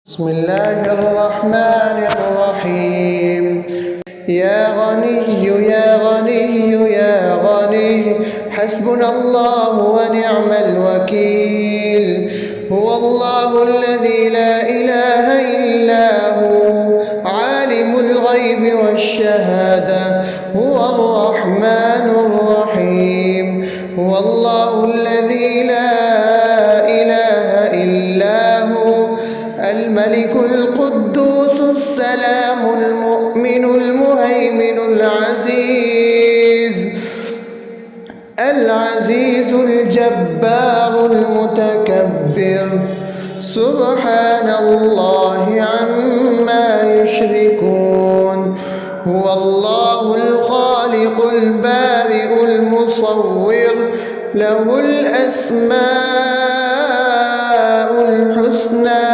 بسم الله الرحمن الرحيم. يا غني يا غني يا غني حسبنا الله ونعم الوكيل. هو الله الذي لا إله إلا هو عالم الغيب والشهادة هو الرحمن الرحيم. هو الله الذي لا إله إلا هو الملك القدوس السلام المؤمن المهيمن العزيز الجبار المتكبر سبحان الله عما يشركون. هو الله الخالق البارئ المصور له الأسماء الحسنى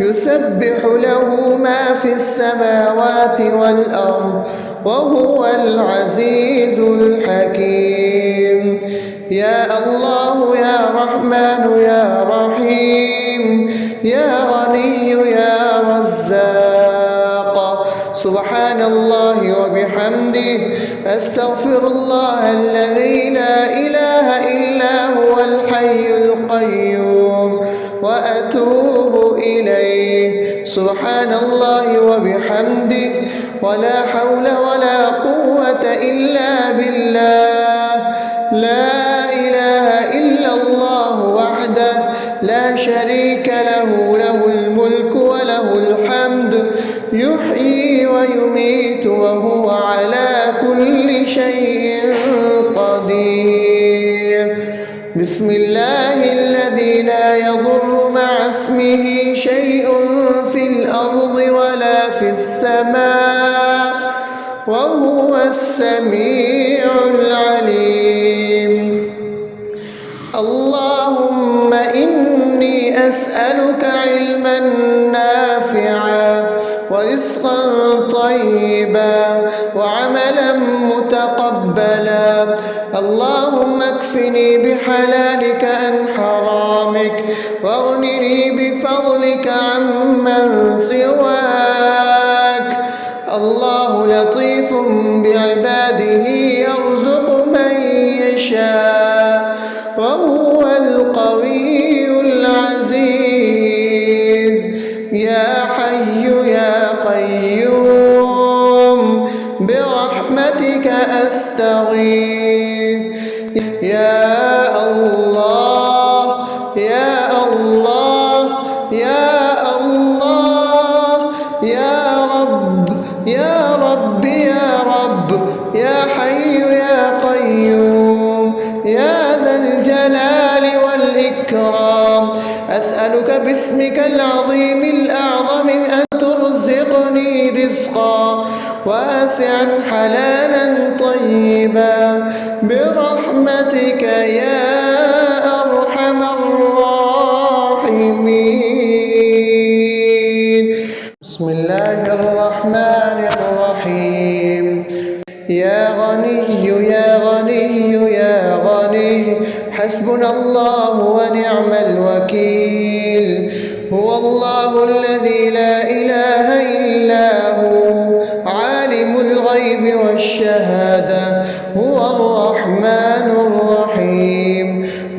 يسبح له ما في السماوات والأرض وهو العزيز الحكيم. يا الله يا رحمن يا رحيم يا غني يا رزاق سبحان الله وبحمده أستغفر الله الذي لا إله إلا هو الحي القيوم وأتوب إليه. سبحان الله وبحمده ولا حول ولا قوة إلا بالله. لا إله إلا الله وحده لا شريك له له الملك وله الحمد يحيي ويميت وهو على كل شيء قدير. بسم الله الذي لا يضر مع اسمه شيء في الأرض ولا في السماء وهو السميع العليم. اللهم إني أسألك علما نافعا ورزقا طيبا وعملا متقبلا. اللهم اكفني بحلالك عن حرامك واغنني بفضلك عمن سواك. الله لطيف بعباده يرزق من يشاء وهو القوي العزيز. يا حي يا قيوم برحمتك أستغيث. يا الله يا الله يا الله يا رب يا رب يا رب يا حي يا قيوم يا ذا الجلال والإكرام. أسألك باسمك العظيم الأعظم أن ترزقني رزقا واسعا حلالا طيبا برحمتك يا أرحم الراحمين. بسم الله الرحمن الرحيم. يا غني يا غني يا غني حسبنا الله ونعم الوكيل. هو الله الذي لا إله إلا هو عالم الغيب والشهادة هو الرحمن الرحيم.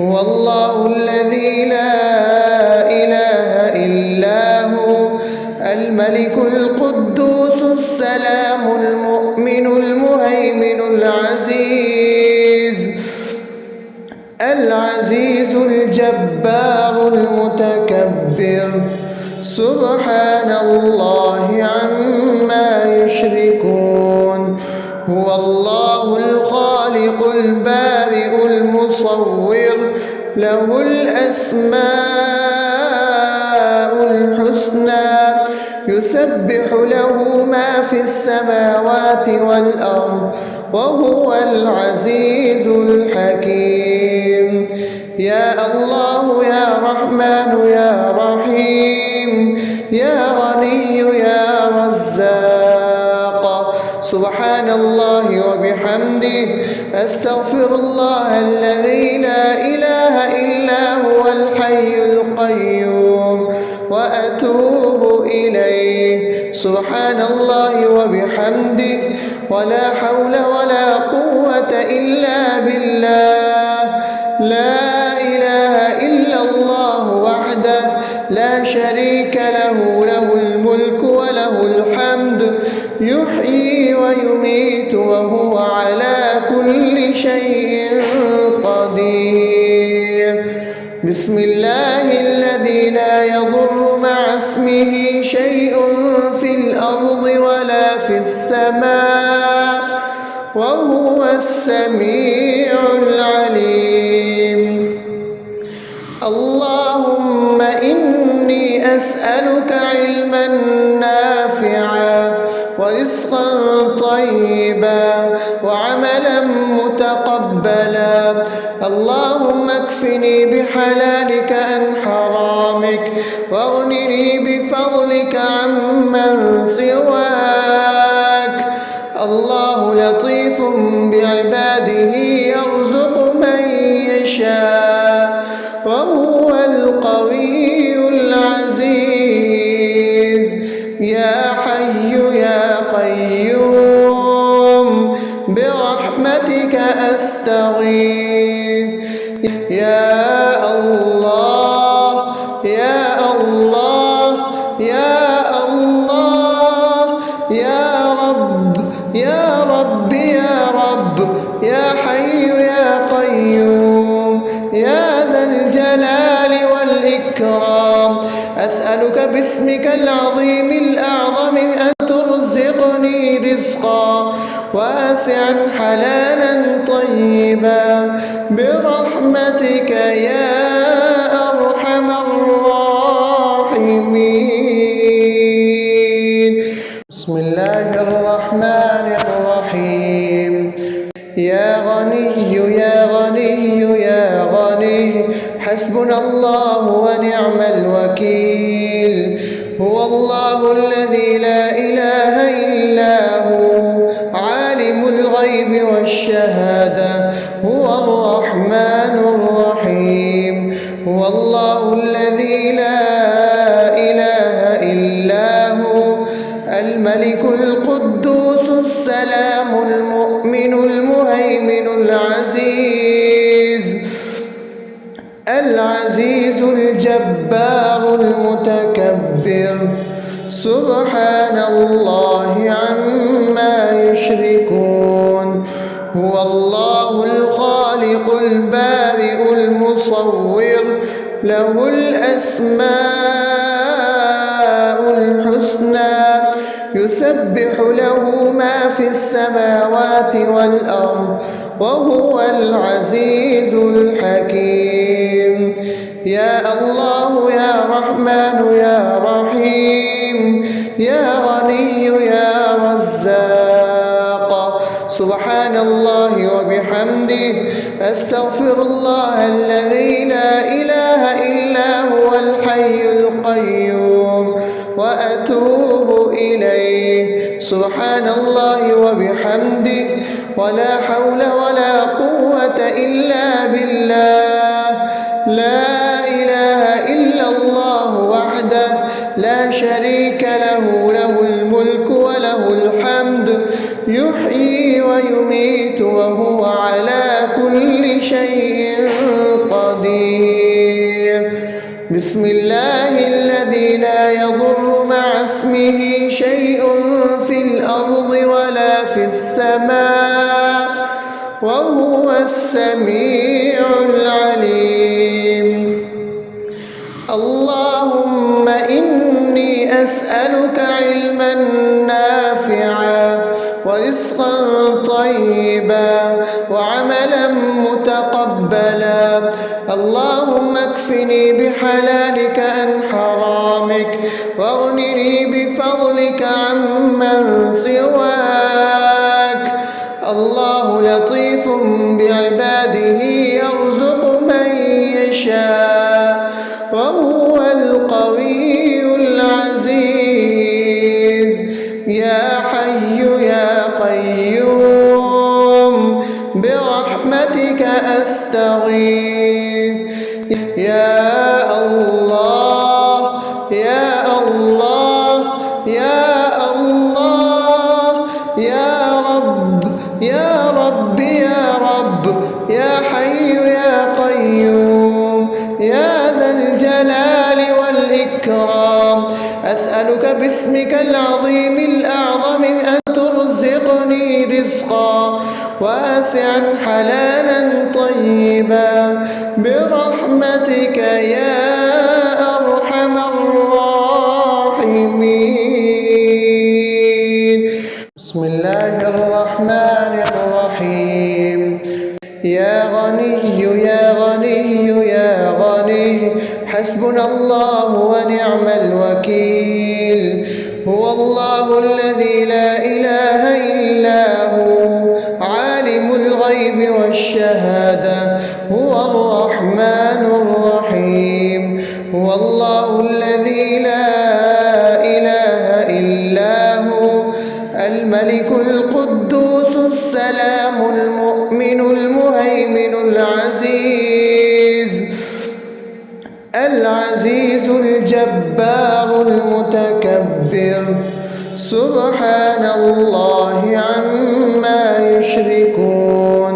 هو الله الذي لا إله إلا هو الملك القدوس السلام المؤمن المهيمن العزيز الجبار المتكبر سبحان الله عما يشركون. هو الله الخالق البارئ المصور له الأسماء الحسنى يسبح له ما في السماوات والأرض وهو العزيز الحكيم. يا الله يا رحمن يا رحيم يا غني يا رزاق سبحان الله وبحمده أستغفر الله الذي لا إله إلا هو الحي القيوم وأتوب إليه. سبحان الله وبحمده، ولا حول ولا قوة إلا بالله. لا إله إلا الله وحده لا شريك له، له الملك وله الحمد، يحيي ويميت وهو على كل شيء قدير. بسم الله الذي لا يضر مع اسمه شيء في الأرض ولا في السماء، وهو السميع العليم. اللهم إني أسألك علما نافعا ورزقا طيبا وعملا متقبلا. اللهم اكفني بحلالك عن حرامك، واغنني بفضلك عمن سواك. الله لطيف بعباده يرزق من يشاء، وهو القوي العزيز. يا حي يا قيوم برحمتك أستغيث. يا الله يا الله يا الله يا رب يا رب يا رب، يا حي يا قيوم يا ذا الجلال والإكرام. أسألك باسمك العظيم الأعظم أن ترزقني رزقا واسعا حلالا طيبا برحمتك يا أرحم الراحمين. بسم الله الرحمن الرحيم. يا غني يا غني يا غني، حسبنا الله ونعم الوكيل. هو الله الذي لا إله إلا هو، عالم الغيب والشهادة، هو الرحمن الرحيم. هو الله الذي لا إله إلا هو، الملك القدوس السلام المؤمن المهيمن العزيز الجبار المتكبر. سبحان الله عما يشركون. هو الله الخالق البارئ المصور، له الأسماء الحسنى، يسبح له ما في السماوات والأرض، وهو العزيز الحكيم. يا الله يا رحمن يا رحيم، يا غني يا رزاق. سبحان الله وبحمده، أستغفر الله الذي لا إله إلا هو الحي القيوم، وأتوب إليه. سبحان الله وبحمده، ولا حول ولا قوة إلا بالله. لا إله إلا الله وحده لا شريك له، له الملك وله الحمد، يحيي ويميت وهو على كل شيء قدير. بسم الله الذي لا يضر مع اسمه شيء في الأرض ولا في السماء، وهو السميع العليم. اللهم إني أسألك علما نافعا ورزقا طيبا وعملا متقبلا. اللهم اكفني بحلالك عن حرامك، واغنني بفضلك عمن سواك. الله لطيف بعباده يرزق من يشاء، وهو القوي العزيز. يا حي يا قيوم برحمتك أستغيث. يا الله يا يا الله يا رب يا رب يا رب يا حي يا قيوم يا ذا الجلال والإكرام أسألك باسمك العظيم الأعظم أن ترزقني رزقا واسعا حلالا طيبا برحمتك يا أرحم الراحمين. بسم الله الرحمن الرحيم. يا غني يا غني يا غني حسبنا الله ونعم الوكيل. هو الله الذي لا إله إلا هو عالم الغيب والشهادة هو الرحمن الرحيم. هو الله الذي لا إله إلا هو الملك القدوس السلام المؤمن المهيمن العزيز الجبار المتكبر سبحان الله عما يشركون.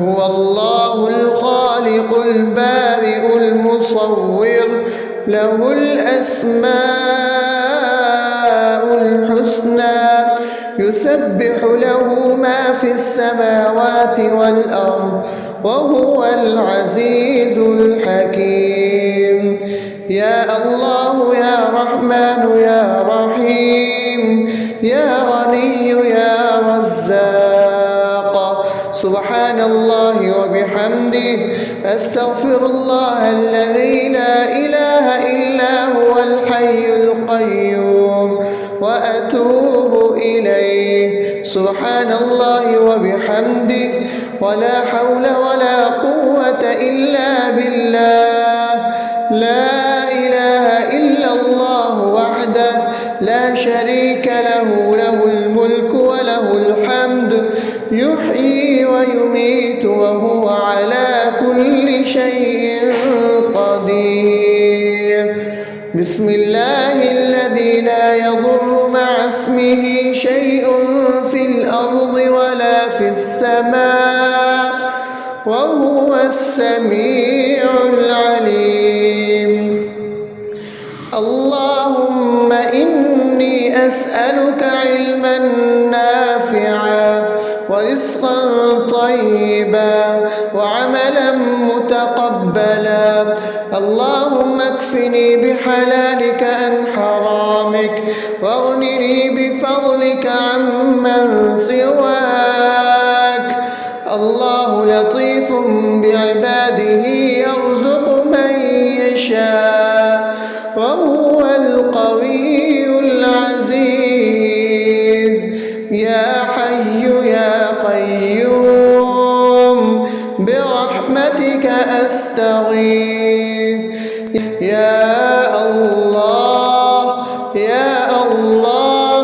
هو الله الخالق البارئ المصور له الأسماء الحسنى يسبح له ما في السماوات والأرض وهو العزيز الحكيم. يا الله يا رحمن يا رحيم يا غني يا رزاق سبحان الله وبحمده أستغفر الله الذي لا إله إلا هو الحي القيوم وأتوب إليه. سبحان الله وبحمده ولا حول ولا قوة إلا بالله. لا إله إلا الله وحده لا شريك له له الملك وله الحمد يحيي ويميت وهو على كل شيء قدير. بسم الله الذي لا يضر مع اسمه شيء في الأرض ولا في السماء وهو السميع العليم. اللهم إني أسألك علما نافعا ورزقا طيبا وعملا متقبلا. اللهم اكفني بحلالك عن حرامك واغنني بفضلك عمن سواك. الله لطيف بعباده يرزق من يشاء وهو القوي العزيز. يا حي يا قيوم برحمتك أستغيث. يا الله يا الله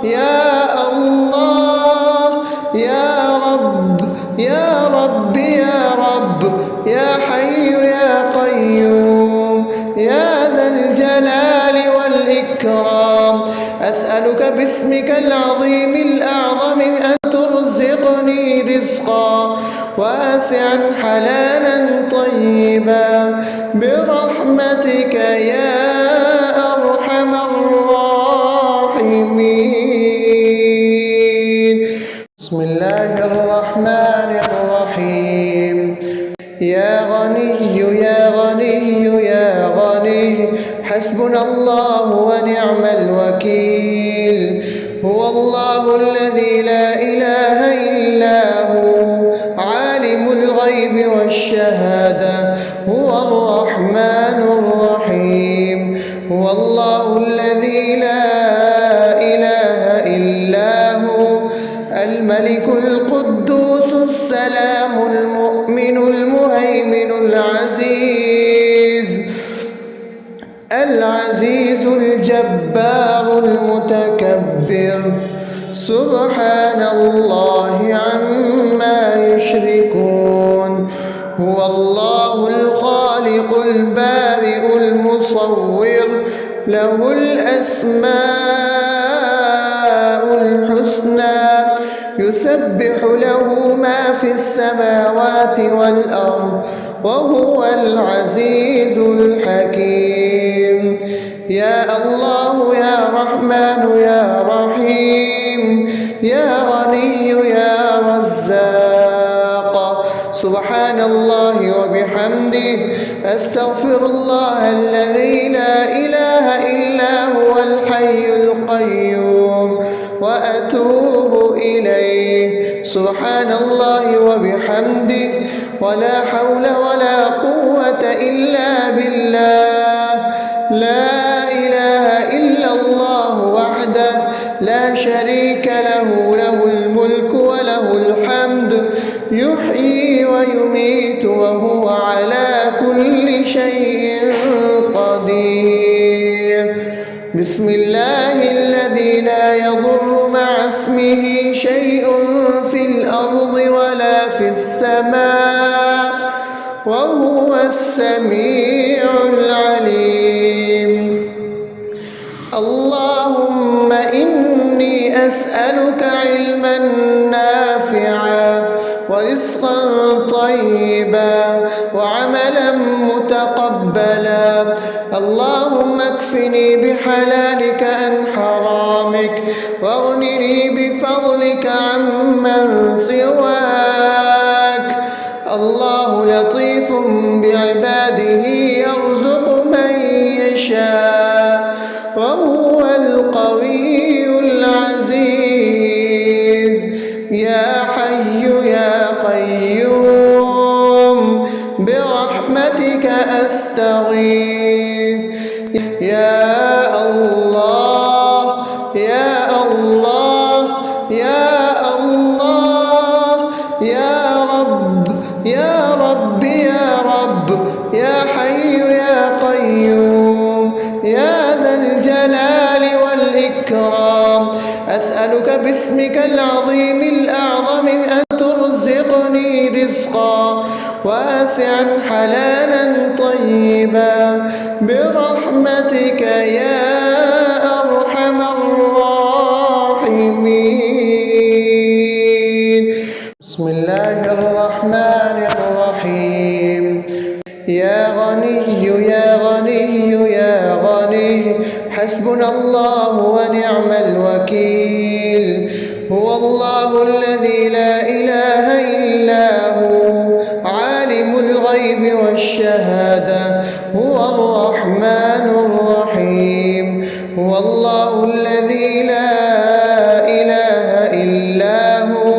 يا الله يا رب يا رب يا رب يا حي يا قيوم يا ذا الجلال والإكرام أسألك باسمك العظيم الأعظم أن ترزقني رزقا واسعا حلالا طيبا برحمتك يا أرحم الراحمين. بسم الله الرحمن الرحيم. يا غني يا غني يا غني حسبنا الله ونعم الوكيل. هو الله الذي لا إله إلا هو عالم الغيب والشهادة هو الرحمن الرحيم. هو الله الذي لا إله إلا هو الملك القدوس السلام المؤمن المهيمن العزيز الجبار المتكبر سبحان الله عما يشركون. هو الله الخالق البارئ المصور له الأسماء الحسنى يسبح له ما في السماوات والأرض وهو العزيز الحكيم. يا الله يا رحمن يا رحيم يا غني يا رزاق. سبحان الله وبحمده أستغفر الله الذي لا إله إلا هو الحي القيوم وأتوب إليه. سبحان الله وبحمده ولا حول ولا قوة إلا بالله. لا إله إلا الله وحده لا شريك له، له الملك وله الحمد يحيي ويميت وهو على كل شيء قدير. بسم الله الذي لا يضر مع اسمه شيء في الأرض ولا في السماء وهو السميع العليم. اللهم إني أسألك علما نافعا ورزقا طيبا وعملا متقبلا. اللهم اكفني بحلالك عن حرامك واغنني بفضلك عمن سواك. الله لطيف بعباده يرزق من يشاء وهو القوي العزيز. يا حي يا قيوم برحمتك أستغيث. يا الله يا الله يا الله يا رب يا رب يا رب يا حي يا قيوم يا ذا الجلال والإكرام. أسألك باسمك العظيم الأعظم أن ترزقني رزقا واسعا حلالا طيبا برحمتك يا أرحم الراحمين. بسم الله الرحمن الرحيم. يا غني يا غني يا غني حسبنا الله ونعم الوكيل. هو الله الذي لا إله إلا هو عالم الغيب والشهادة هو الرحمن الرحيم. هو الله الذي لا إله إلا هو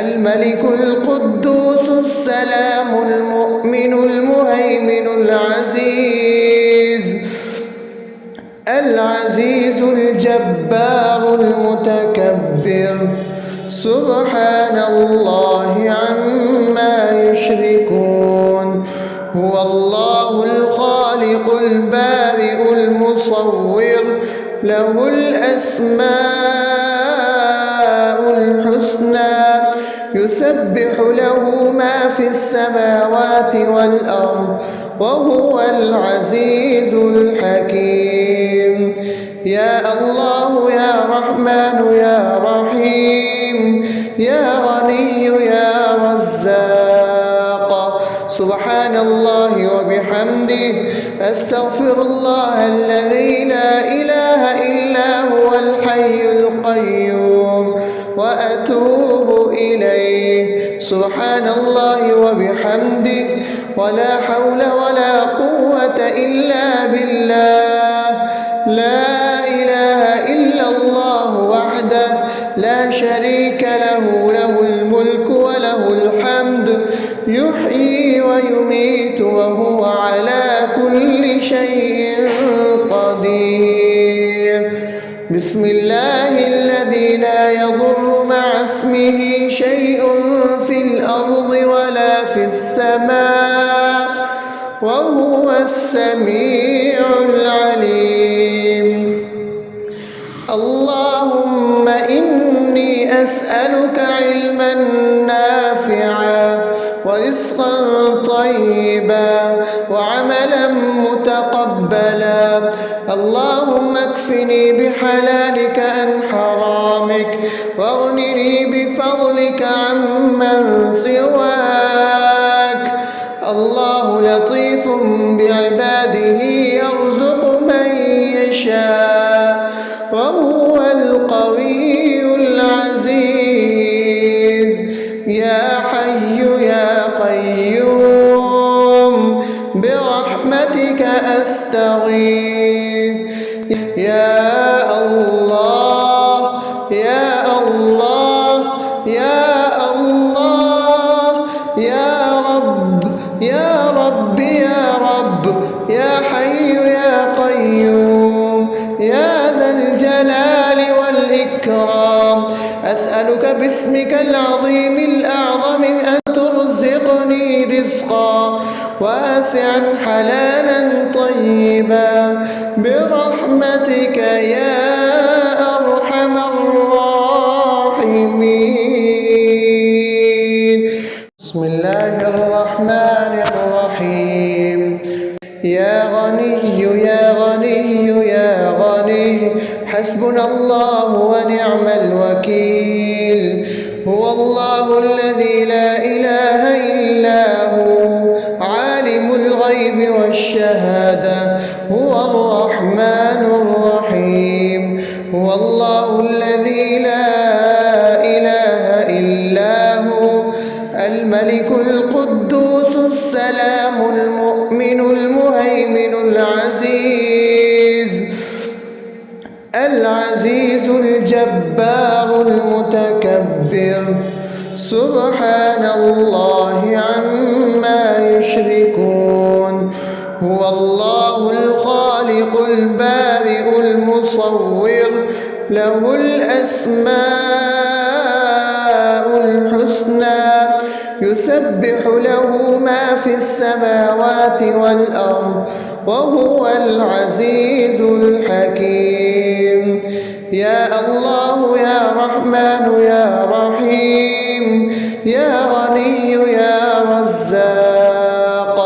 الملك القدوس السلام المؤمن المهيمن العزيز الجبار المتكبر. سبحان الله عما يشركون. هو الله الخالق البارئ المصور له الأسماء الحسنى يسبح له ما في السماوات والأرض وهو العزيز الحكيم. يا الله يا رحمن يا رحيم يا غني يا رزاق. سبحان الله وبحمده أستغفر الله الذي لا إله إلا هو الحي القيوم وأتوب إليه. سبحان الله وبحمده ولا حول ولا قوة إلا بالله. لا إله إلا الله وحده لا شريك له، له الملك وله الحمد يحيي ويميت وهو على كل شيء قدير. بسم الله الذي لا يضر مع اسمه شيء في الأرض ولا في السماء وهو السميع العليم. اللهم إني أسألك علما نافعا ورزقا طيبا وعملا متقبلا. اللهم اكفني بحلالك عن حرامك واغنني بفضلك عمن سواك. الله لطيف بعباده يرزق من يشاء وهو القوي العزيز. يا حي يا قيوم برحمتك أستغيث. يا الله يا الله يا الله يا رب يا رب يا رب يا حي يا قيوم يا ذا الجلال والإكرام. أسألك باسمك العظيم الأعظم أن ترزقني رزقا واسعا حلالا طيبا برحمتك يا أرحم الراحمين. بسم الله الرحمن الرحيم. يا غني يا غني يا غني حسبنا الله ونعم الوكيل. هو الله الذي لا إله إلا هو عالم الغيب والشهادة هو الرحمن الرحيم. هو الله الذي لا إله إلا هو الملك القدوس السلام المؤمن المهيمن العزيز الجبار المتكبر. سبحان الله عما يشركون. هو الله الخالق البارئ المصور له الأسماء الحسنى يسبح له ما في السماوات والأرض وهو العزيز الحكيم. يا الله يا رحمن يا رحيم يا غني يا رزاق.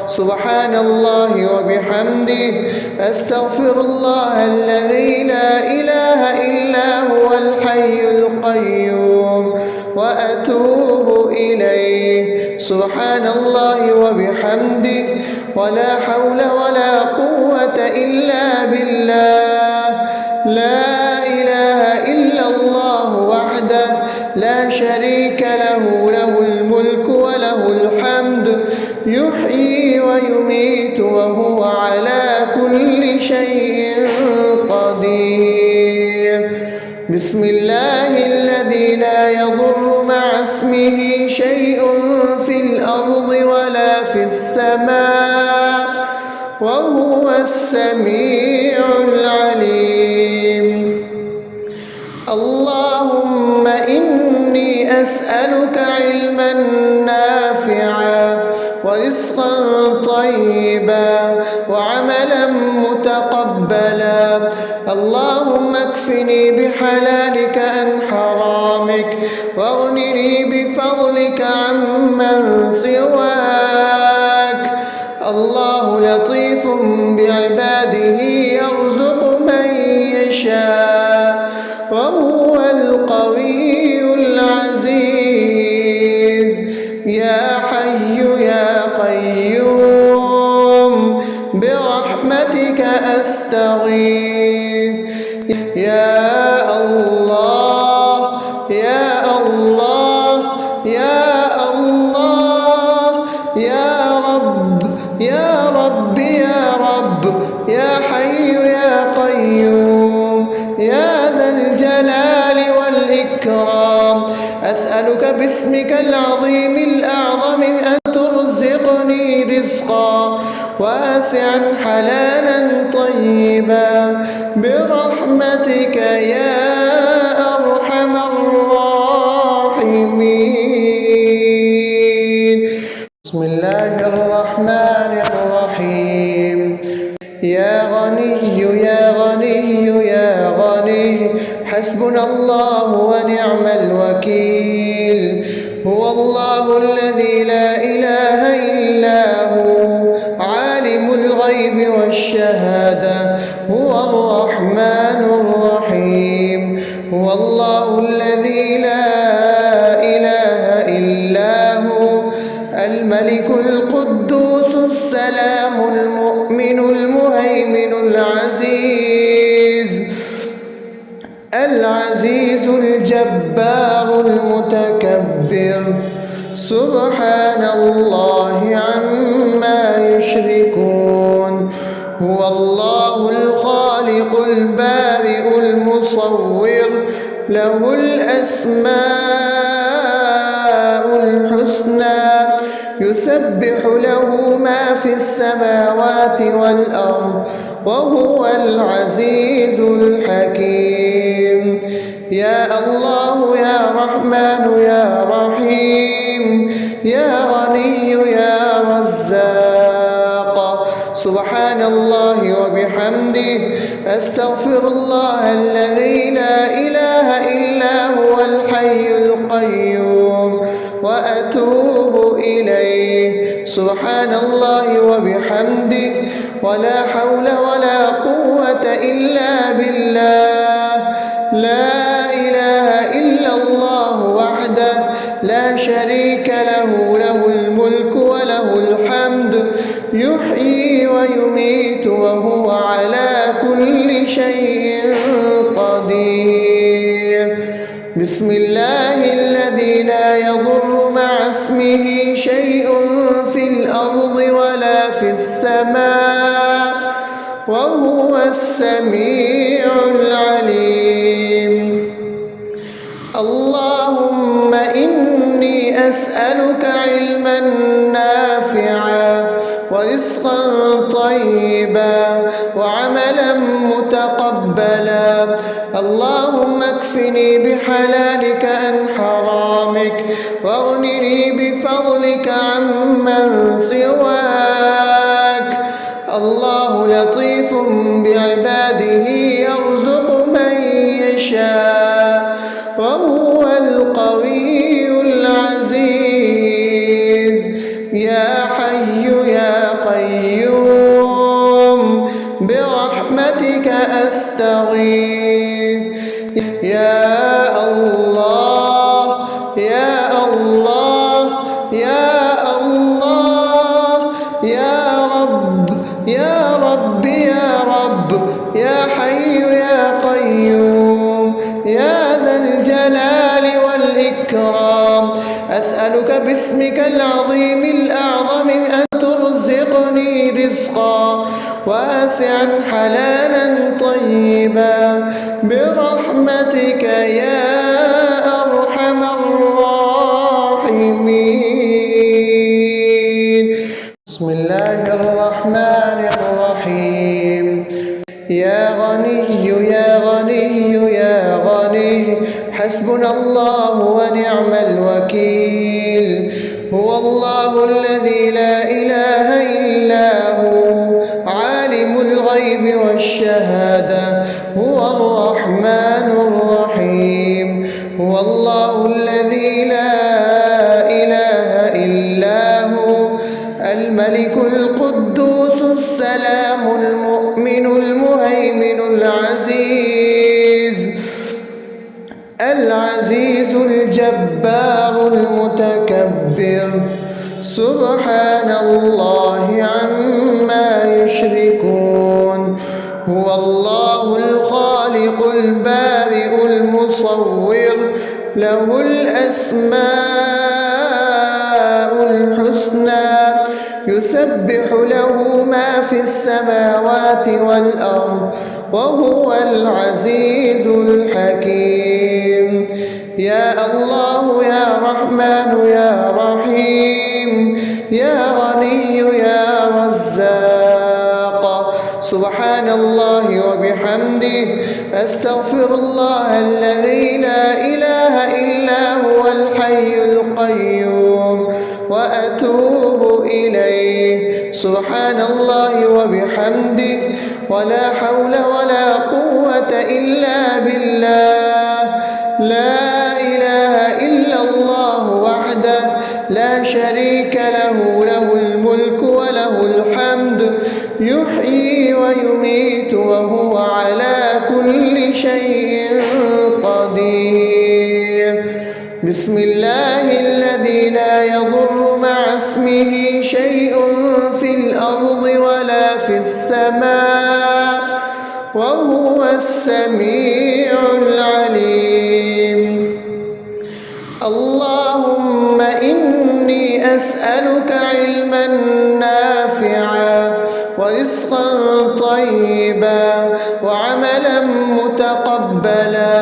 سبحان الله وبحمده أستغفر الله الذي لا إله إلا هو الحي القيوم وأتوب إليه. سبحان الله وبحمده ولا حول ولا قوة إلا بالله. لا إله إلا الله وحده لا شريك له له الملك وله الحمد يحيي ويميت وهو على كل شيء قدير. بسم الله الذي لا يضر مع اسمه شيء في الأرض ولا في السماء وهو السميع العليم. اللهم إني أسألك علما نافعا ورزقا طيبا وعملا متقبلا. اللهم اكفني بحلالك عن حرامك واغنني بفضلك عمن سواك. الله لطيف بعباده يرزق من يشاء وهو القوي العزيز. يا حي يا قيوم برحمتك أستغيث. يا الله يا الله يا الله يا رب يا رب يا رب يا حي يا قيوم يا ذا الجلال والإكرام. أسألك باسمك العظيم الأعظم أن ترزقني رزقا واسعا حلالا طيبا برحمتك يا أرحم الراحمين. بسم الله الرحمن الرحيم. يا غني يا غني يا غني حسبنا الله ونعم الوكيل. هو الله الذي لا إله إلا هو عالم الغيب والشهادة هو الرحمن الرحيم. هو الله العزيز الجبار المتكبر سبحان الله عما يشركون هو الله الخالق البارئ المصور له الأسماء الحسنى يسبح له ما في السماوات والأرض وهو العزيز الحكيم يا الله يا رحمن يا رحيم يا غني يا رزاق سبحان الله وبحمده أستغفر الله الذي لا إله إلا هو الحي القيوم وأتوب إليه سبحان الله وبحمده ولا حول ولا قوة إلا بالله لا إله إلا الله وحده لا شريك له له الملك وله الحمد يحيي ويميت وهو على كل شيء قدير بسم الله الذي لا يضر مع اسمه شيء في الأرض ولا في السماء وهو السميع العليم اللهم إني أسألك علما نافعا ورزقا طيبا وعملا متقبلا اللهم اكفني بحلالك عن حرامك واغنني بفضلك عمن سواك الله لطيف بعباده يرزق من يشاء وهو القوي العزيز يا حي يا قيوم برحمتك أستغيث يا الله يا الله يا الله يا رب يا رب يا رب يا حي يا قيوم يا ذا الجلال والإكرام أسألك باسمك العظيم الأعظم أن ترزقني رزقا واسعا حلالا طيبا برحمتك يا أرحم الراحمين بسم الله الرحمن الرحيم يا غني يا غني يا غني حسبنا الله ونعم الوكيل هو الله الذي لا إله إلا هو عالم الغيب والشهادة هو الرحمن الرحيم هو الله الذي لا إله إلا هو الملك القدوس السلام المؤمن المهيمن العزيز الجبار المتكبر سبحان الله عما يشركون هو الله الخالق البارئ المصور له الأسماء الحسنى يسبح له ما في السماوات والأرض وهو العزيز الحكيم يا الله يا رحمن يا رحيم يا غني يا رزاق سبحان الله وبحمده أستغفر الله الذي لا إله إلا هو الحي القيوم وأتوب إليه سبحان الله وبحمده ولا حول ولا قوة إلا بالله لا إله إلا الله وحده لا شريك له له الملك وله الحمد يحيي ويميت وهو على كل شيء قدير بسم الله الذي لا يضر مع اسمه شيء في الأرض ولا في السماء وهو السميع العليم أسألك علما نافعا ورزقا طيبا وعملا متقبلا.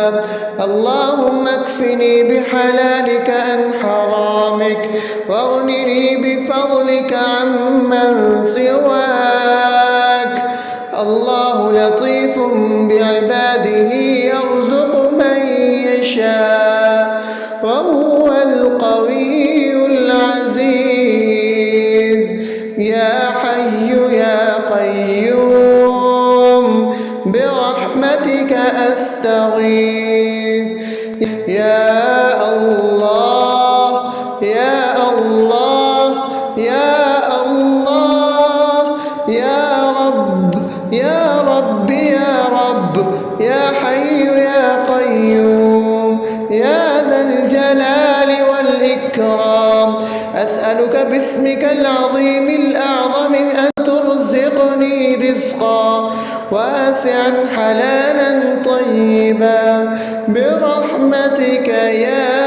اللهم اكفني بحلالك عن حرامك واغنني بفضلك عمن سواك. الله لطيف بعباده يرزق من يشاء وهو القوي العزيز. يا حي يا قيوم برحمتك أستغيث. يا الله يا الله يا الله يا رب يا رب يا رب يا حي يا قيوم يا ذا الجلال والإكرام. أسألك باسمك العظيم الأعظم أن ترزقني رزقا واسعا حلالا طيبا برحمتك يا